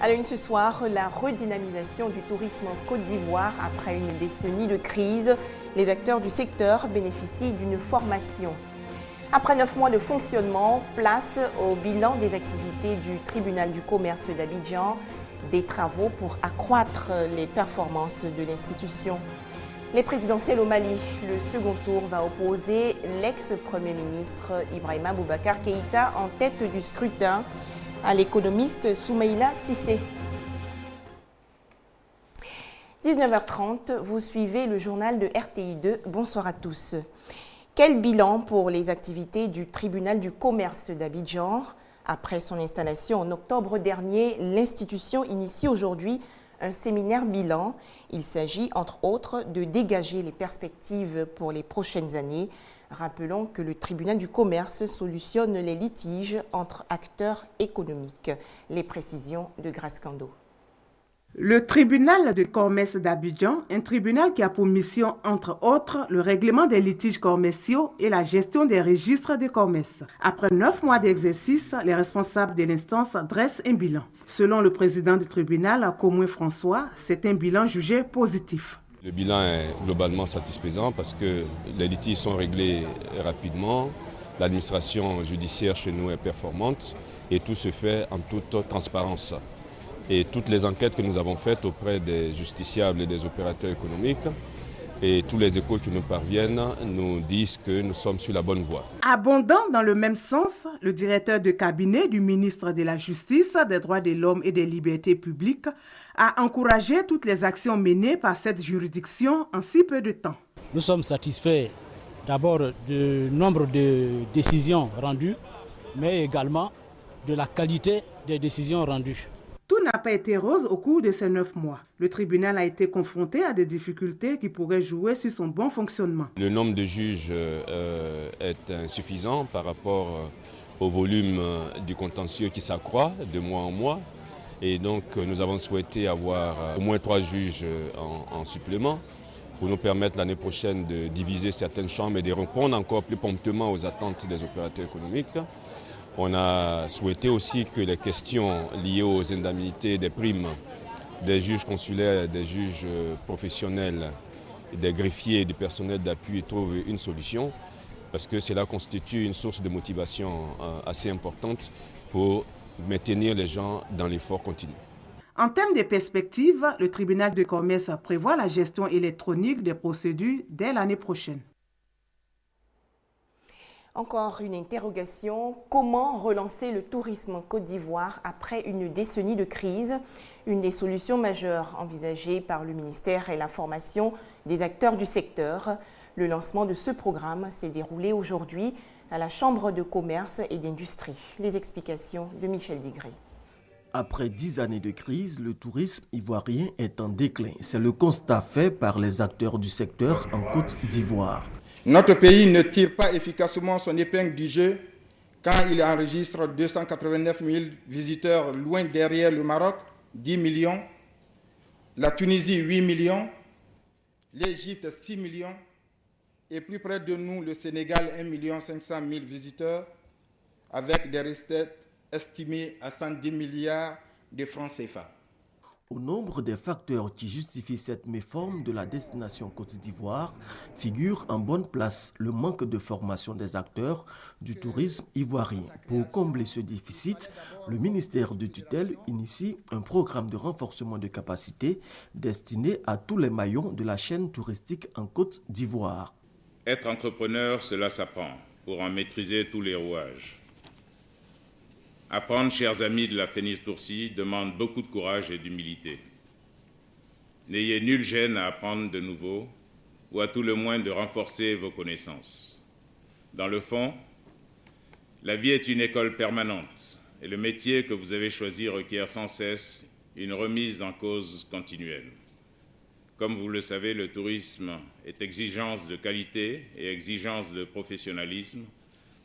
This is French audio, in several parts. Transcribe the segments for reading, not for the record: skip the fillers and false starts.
À la une ce soir, la redynamisation du tourisme en Côte d'Ivoire après une décennie de crise. Les acteurs du secteur bénéficient d'une formation. Après 9 mois de fonctionnement, place au bilan des activités du tribunal du commerce d'Abidjan, des travaux pour accroître les performances de l'institution. Les présidentielles au Mali, le second tour va opposer l'ex-premier ministre Ibrahima Boubacar Keïta en tête du scrutin à l'économiste Soumaïla Cissé. 19h30, vous suivez le journal de RTI2. Bonsoir à tous. Quel bilan pour les activités du tribunal du commerce d'Abidjan? Après son installation en octobre dernier, l'institution initie aujourd'hui un séminaire bilan. Il s'agit, entre autres, de dégager les perspectives pour les prochaines années. Rappelons que le tribunal du commerce solutionne les litiges entre acteurs économiques. Les précisions de Grace Kando. Le tribunal de commerce d'Abidjan, un tribunal qui a pour mission, entre autres, le règlement des litiges commerciaux et la gestion des registres de commerce. Après 9 mois d'exercice, les responsables de l'instance dressent un bilan. Selon le président du tribunal, Komoué François, c'est un bilan jugé positif. Le bilan est globalement satisfaisant parce que les litiges sont réglés rapidement, l'administration judiciaire chez nous est performante et tout se fait en toute transparence. Et toutes les enquêtes que nous avons faites auprès des justiciables et des opérateurs économiques et tous les échos qui nous parviennent nous disent que nous sommes sur la bonne voie. Abondant dans le même sens, le directeur de cabinet du ministre de la Justice, des Droits de l'Homme et des Libertés publiques a encouragé toutes les actions menées par cette juridiction en si peu de temps. Nous sommes satisfaits d'abord du nombre de décisions rendues, mais également de la qualité des décisions rendues. Tout n'a pas été rose au cours de ces 9 mois. Le tribunal a été confronté à des difficultés qui pourraient jouer sur son bon fonctionnement. Le nombre de juges est insuffisant par rapport au volume du contentieux qui s'accroît de mois en mois. Et donc nous avons souhaité avoir au moins 3 juges en supplément pour nous permettre l'année prochaine de diviser certaines chambres et de répondre encore plus promptement aux attentes des opérateurs économiques. On a souhaité aussi que les questions liées aux indemnités des primes des juges consulaires, des juges professionnels, des greffiers et du personnel d'appui trouvent une solution parce que cela constitue une source de motivation assez importante pour maintenir les gens dans l'effort continu. En termes de perspectives, le tribunal de commerce prévoit la gestion électronique des procédures dès l'année prochaine. Encore une interrogation, comment relancer le tourisme en Côte d'Ivoire après une décennie de crise? Une des solutions majeures envisagées par le ministère est la formation des acteurs du secteur. Le lancement de ce programme s'est déroulé aujourd'hui à la Chambre de commerce et d'industrie. Les explications de Michel Digré. Après 10 années de crise, le tourisme ivoirien est en déclin. C'est le constat fait par les acteurs du secteur en Côte d'Ivoire. Notre pays ne tire pas efficacement son épingle du jeu quand il enregistre 289 000 visiteurs loin derrière le Maroc, 10 millions, la Tunisie 8 millions, l'Égypte 6 millions et plus près de nous le Sénégal 1 500 000 visiteurs avec des recettes estimées à 110 milliards de francs CFA. Au nombre des facteurs qui justifient cette méforme de la destination Côte d'Ivoire figure en bonne place le manque de formation des acteurs du tourisme ivoirien. Pour combler ce déficit, le ministère de tutelle initie un programme de renforcement de capacité destiné à tous les maillons de la chaîne touristique en Côte d'Ivoire. Être entrepreneur, cela s'apprend pour en maîtriser tous les rouages. Apprendre, chers amis de la Fénis-Tourcy, demande beaucoup de courage et d'humilité. N'ayez nulle gêne à apprendre de nouveau, ou à tout le moins de renforcer vos connaissances. Dans le fond, la vie est une école permanente, et le métier que vous avez choisi requiert sans cesse une remise en cause continuelle. Comme vous le savez, le tourisme est exigence de qualité et exigence de professionnalisme,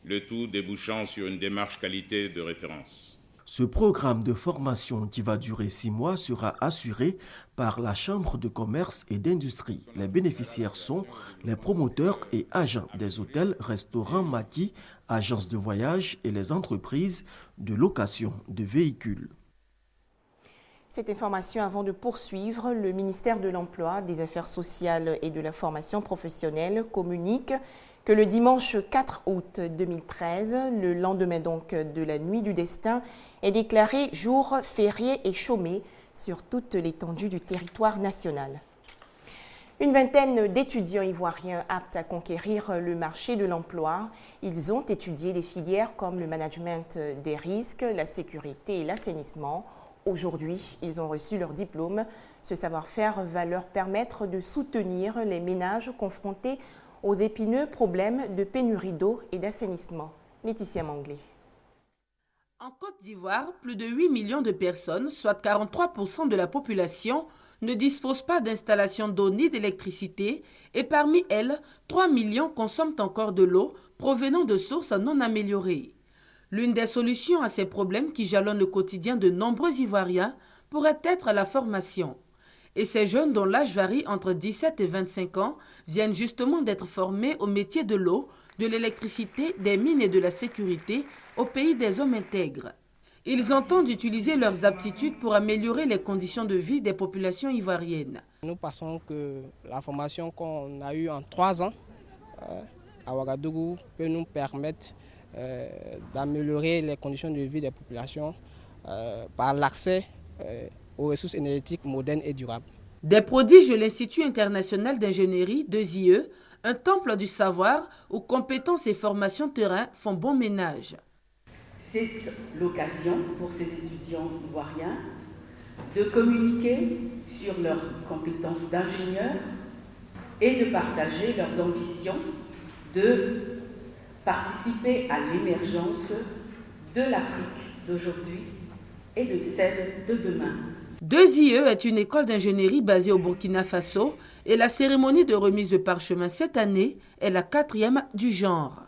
le tout débouchant sur une démarche qualité de référence. Ce programme de formation qui va durer 6 mois sera assuré par la Chambre de commerce et d'industrie. Les bénéficiaires sont les promoteurs et agents des hôtels, restaurants, maquis, agences de voyage et les entreprises de location de véhicules. Cette information avant de poursuivre, le ministère de l'Emploi, des Affaires sociales et de la formation professionnelle communique que le dimanche 4 août 2013, le lendemain donc de la nuit du destin, est déclaré jour férié et chômé sur toute l'étendue du territoire national. Une vingtaine d'étudiants ivoiriens aptes à conquérir le marché de l'emploi. Ils ont étudié des filières comme le management des risques, la sécurité et l'assainissement. Aujourd'hui, ils ont reçu leur diplôme. Ce savoir-faire va leur permettre de soutenir les ménages confrontés aux épineux problèmes de pénurie d'eau et d'assainissement. Laetitia Manglé. En Côte d'Ivoire, plus de 8 millions de personnes, soit 43% de la population, ne disposent pas d'installation d'eau ni d'électricité et parmi elles, 3 millions consomment encore de l'eau provenant de sources non améliorées. L'une des solutions à ces problèmes qui jalonnent le quotidien de nombreux Ivoiriens pourrait être la formation. Et ces jeunes dont l'âge varie entre 17 et 25 ans viennent justement d'être formés au métier de l'eau, de l'électricité, des mines et de la sécurité au pays des hommes intègres. Ils entendent utiliser leurs aptitudes pour améliorer les conditions de vie des populations ivoiriennes. Nous pensons que la formation qu'on a eue en 3 ans à Ouagadougou peut nous permettre d'améliorer les conditions de vie des populations par l'accès aux ressources énergétiques modernes et durables. Des prodiges de l'Institut international d'ingénierie, 2IE, un temple du savoir où compétences et formations terrain font bon ménage. C'est l'occasion pour ces étudiants ivoiriens de communiquer sur leurs compétences d'ingénieurs et de partager leurs ambitions de participer à l'émergence de l'Afrique d'aujourd'hui et de celle de demain. 2IE est une école d'ingénierie basée au Burkina Faso et la cérémonie de remise de parchemin cette année est la 4e du genre.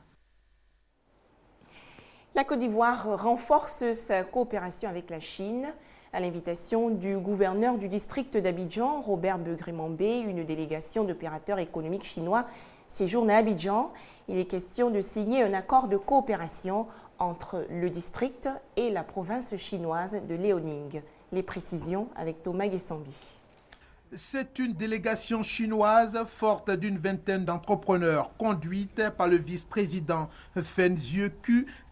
La Côte d'Ivoire renforce sa coopération avec la Chine. À l'invitation du gouverneur du district d'Abidjan, Robert Begré-Mambé, une délégation d'opérateurs économiques chinois séjourne à Abidjan. Il est question de signer un accord de coopération entre le district et la province chinoise de Liaoning. Les précisions avec Thomas Guessambi. C'est une délégation chinoise forte d'une vingtaine d'entrepreneurs conduite par le vice-président Fen Zhiyu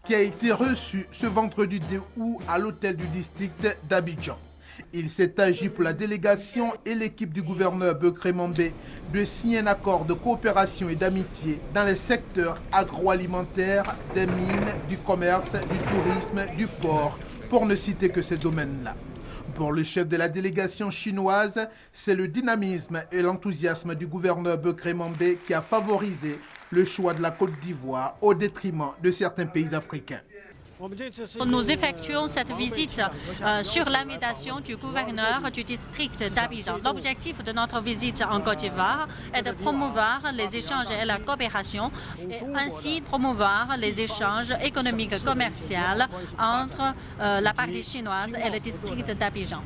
qui a été reçu ce vendredi 2 août à l'hôtel du district d'Abidjan. Il s'est agi pour la délégation et l'équipe du gouverneur Begré-Mambé de signer un accord de coopération et d'amitié dans les secteurs agroalimentaires, des mines, du commerce, du tourisme, du port, pour ne citer que ces domaines-là. Pour le chef de la délégation chinoise, c'est le dynamisme et l'enthousiasme du gouverneur Begré-Mambé qui a favorisé le choix de la Côte d'Ivoire au détriment de certains pays africains. Nous effectuons cette visite sur l'invitation du gouverneur du district d'Abidjan. L'objectif de notre visite en Côte d'Ivoire est de promouvoir les échanges et la coopération et ainsi promouvoir les échanges économiques et commerciaux entre la partie chinoise et le district d'Abidjan.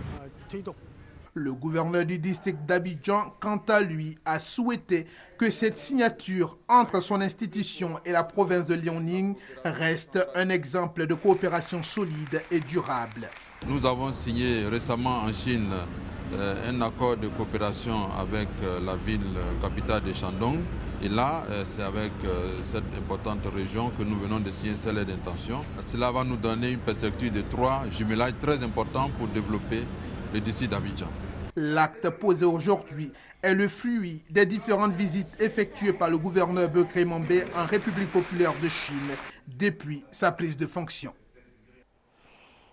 Le gouverneur du district d'Abidjan, quant à lui, a souhaité que cette signature entre son institution et la province de Liaoning reste un exemple de coopération solide et durable. Nous avons signé récemment en Chine un accord de coopération avec la ville capitale de Shandong. Et là, c'est avec cette importante région que nous venons de signer celle d'intention. Cela va nous donner une perspective de 3 jumelages très importants pour développer le district d'Abidjan. L'acte posé aujourd'hui est le fruit des différentes visites effectuées par le gouverneur Begré-Mambé en République populaire de Chine depuis sa prise de fonction.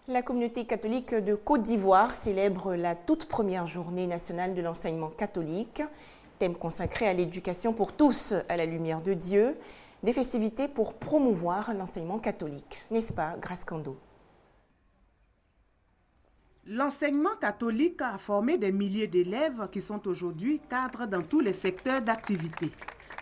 La communauté catholique de Côte d'Ivoire célèbre la toute première journée nationale de l'enseignement catholique, thème consacré à l'éducation pour tous à la lumière de Dieu, des festivités pour promouvoir l'enseignement catholique. N'est-ce pas, Grace Kando? L'enseignement catholique a formé des milliers d'élèves qui sont aujourd'hui cadres dans tous les secteurs d'activité.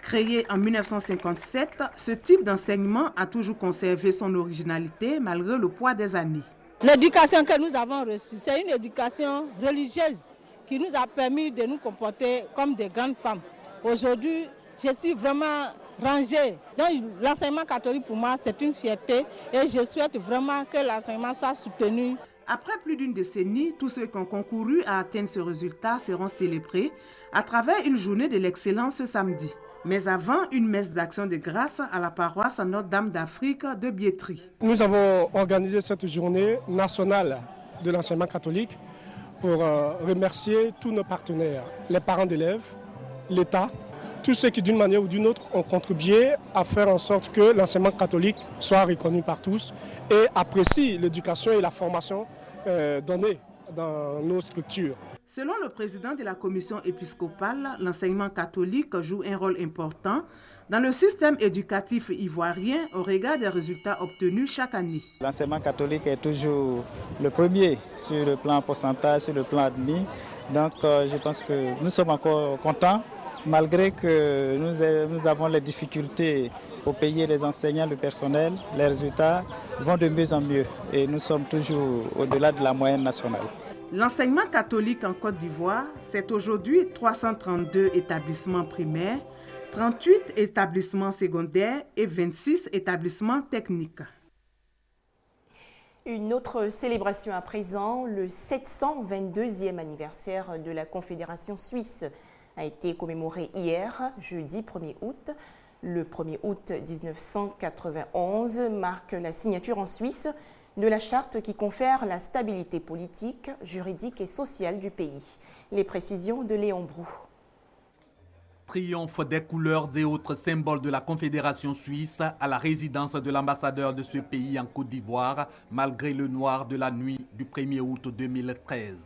Créé en 1957, ce type d'enseignement a toujours conservé son originalité malgré le poids des années. L'éducation que nous avons reçue, c'est une éducation religieuse qui nous a permis de nous comporter comme des grandes femmes. Aujourd'hui, je suis vraiment rangée. Donc l'enseignement catholique pour moi, c'est une fierté et je souhaite vraiment que l'enseignement soit soutenu. Après plus d'une décennie, tous ceux qui ont concouru à atteindre ce résultat seront célébrés à travers une journée de l'excellence ce samedi. Mais avant, une messe d'action de grâce à la paroisse Notre-Dame d'Afrique de Biétry. Nous avons organisé cette journée nationale de l'enseignement catholique pour remercier tous nos partenaires, les parents d'élèves, l'État, tous ceux qui d'une manière ou d'une autre ont contribué à faire en sorte que l'enseignement catholique soit reconnu par tous et apprécie l'éducation et la formation donnée dans nos structures. Selon le président de la commission épiscopale, l'enseignement catholique joue un rôle important dans le système éducatif ivoirien au regard des résultats obtenus chaque année. L'enseignement catholique est toujours le premier sur le plan pourcentage, sur le plan admis. Donc je pense que nous sommes encore contents, malgré que nous avons les difficultés pour payer les enseignants, le personnel. Les résultats vont de mieux en mieux et nous sommes toujours au-delà de la moyenne nationale. L'enseignement catholique en Côte d'Ivoire, c'est aujourd'hui 332 établissements primaires, 38 établissements secondaires et 26 établissements techniques. Une autre célébration à présent, le 722e anniversaire de la Confédération suisse a été commémoré hier, jeudi 1er août. Le 1er août 1991 marque la signature en Suisse de la charte qui confère la stabilité politique, juridique et sociale du pays. Les précisions de Léon Brou. Triomphe des couleurs et autres symboles de la Confédération suisse à la résidence de l'ambassadeur de ce pays en Côte d'Ivoire, malgré le noir de la nuit du 1er août 2013.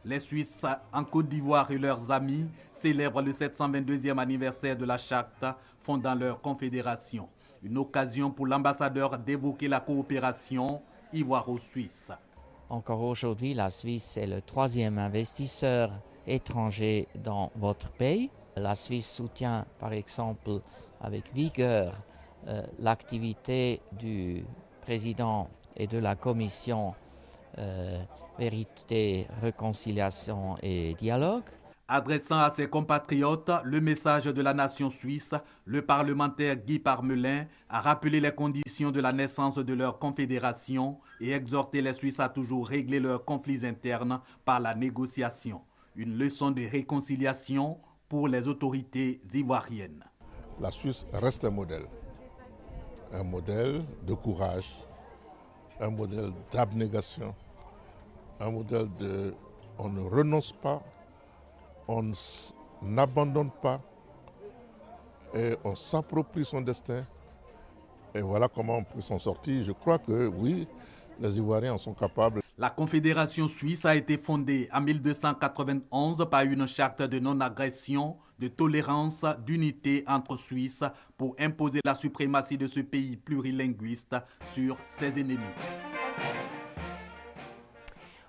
Les Suisses en Côte d'Ivoire et leurs amis célèbrent le 722e anniversaire de la charte fondant leur confédération. Une occasion pour l'ambassadeur d'évoquer la coopération ivoiro-suisse. Encore aujourd'hui, la Suisse est le troisième investisseur étranger dans votre pays. La Suisse soutient par exemple avec vigueur l'activité du président et de la commission Vérité, Réconciliation et Dialogue. Adressant à ses compatriotes le message de la nation suisse, le parlementaire Guy Parmelin a rappelé les conditions de la naissance de leur confédération et exhorté les Suisses à toujours régler leurs conflits internes par la négociation. Une leçon de réconciliation pour les autorités ivoiriennes. La Suisse reste un modèle de courage, un modèle d'abnégation, un modèle de on ne renonce pas, on n'abandonne pas et on s'approprie son destin. Et voilà comment on peut s'en sortir. Je crois que oui, les Ivoiriens en sont capables. La Confédération suisse a été fondée en 1291 par une charte de non-agression, de tolérance, d'unité entre Suisses pour imposer la suprématie de ce pays plurilinguiste sur ses ennemis.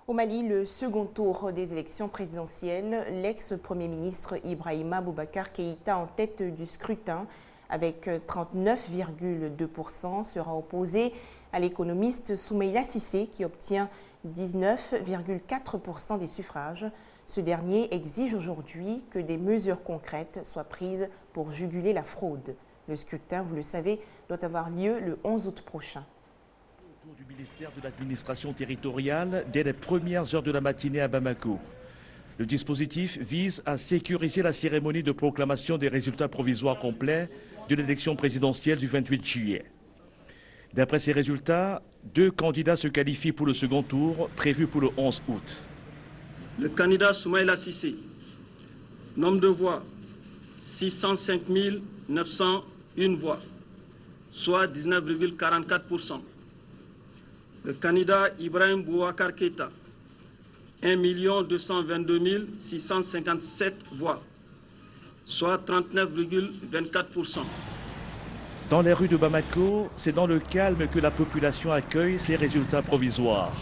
Au Mali, le second tour des élections présidentielles, l'ex-premier ministre Ibrahima Boubacar Keïta en tête du scrutin avec 39,2% sera opposé à l'économiste Soumeïla Cissé qui obtient 19,4% des suffrages. Ce dernier exige aujourd'hui que des mesures concrètes soient prises pour juguler la fraude. Le scrutin, vous le savez, doit avoir lieu le 11 août prochain. Du ministère de l'administration territoriale dès les premières heures de la matinée à Bamako. Le dispositif vise à sécuriser la cérémonie de proclamation des résultats provisoires complets de l'élection présidentielle du 28 juillet. D'après ces résultats, 2 candidats se qualifient pour le second tour prévu pour le 11 août. Le candidat Soumeïla Cissé, nombre de voix 605 901 voix, soit 19,44%. Le candidat Ibrahim Boubacar Keïta, 1 222 657 voix, soit 39,24%. Dans les rues de Bamako, c'est dans le calme que la population accueille ces résultats provisoires.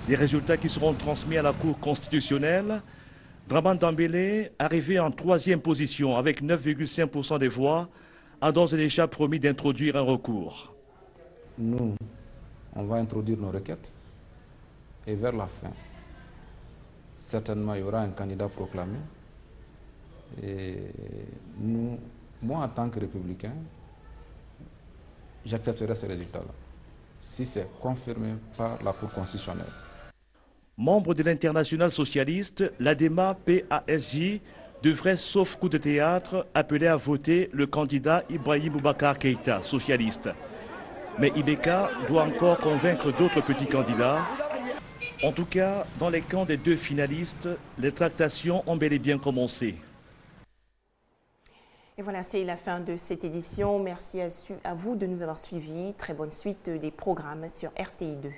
Des résultats qui seront transmis à la Cour constitutionnelle. Dramane Dembélé, arrivé en 3e position avec 9,5% des voix, a d'ores et déjà promis d'introduire un recours. Nous, on va introduire nos requêtes et vers la fin, certainement il y aura un candidat proclamé. Et nous, moi en tant que républicain, j'accepterai ces résultats-là, si c'est confirmé par la Cour constitutionnelle. Membre de l'Internationale socialiste, l'ADEMA PASJ devrait, sauf coup de théâtre, appeler à voter le candidat Ibrahim Boubacar Keïta, socialiste. Mais Ibeka doit encore convaincre d'autres petits candidats. En tout cas, dans les camps des deux finalistes, les tractations ont bel et bien commencé. Et voilà, c'est la fin de cette édition. Merci à vous de nous avoir suivis. Très bonne suite des programmes sur RTI2.